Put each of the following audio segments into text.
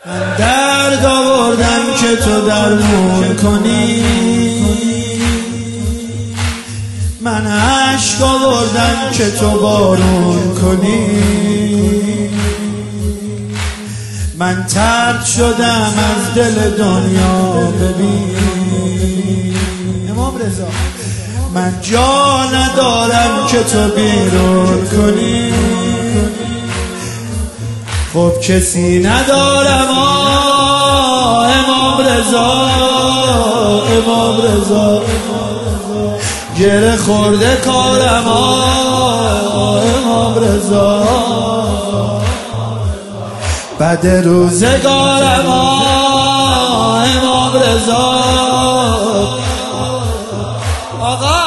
من درد آوردم که تو درمون کنی، من عشق آوردم که تو بارون کنی، من طرد شدم از دل دنیا ببین امام رضا، من جا ندارم که تو بیرون کنی، خب کسی ندارم امام رضا، امام رضا گره خورده کارم امام رضا، بعد روزگارم امام رضا، آقا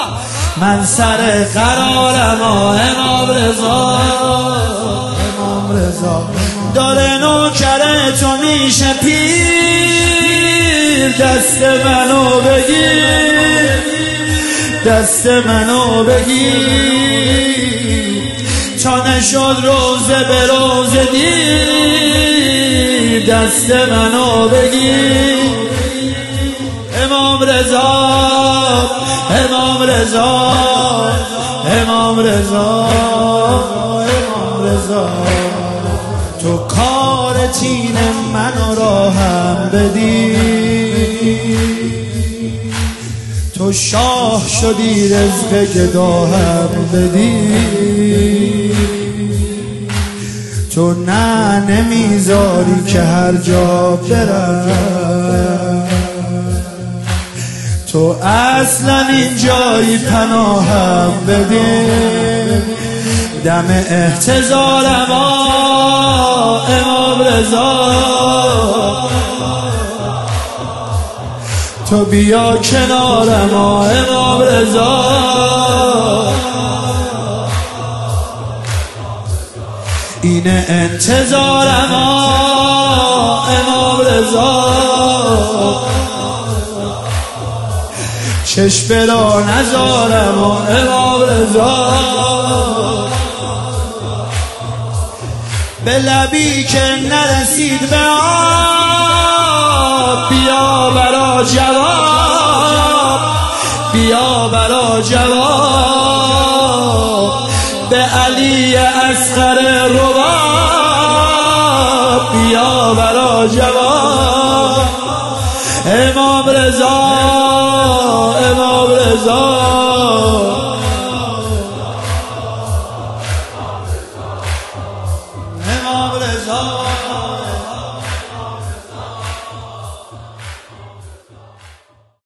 من سر قرارم امام رضا، امام رضا داره نوکر تو میشه پیر، دست منو بگیر، دست منو بگیر تا نشد روزه به روزه دیر، دست منو بگیر امام رضا، امام رضا، امام رضا، امام رضا تو کار تین منو راهم بدی، تو شاه شدی رزق گداهم بدی، تو نه نمیذاری که هر جا برم، تو اصلا این جایی پناهم بدی، دم احتضارم امام رضا، تو بیا کنارم امام رضا، اینه انتظارم امام رضا، چشم را نزارم امام رضا، به لبی که نرسید به آب بیا برا جواب، بیا برا جواب، به علی اصغر رباب بیا برا جواب، امام رضا، امام رضا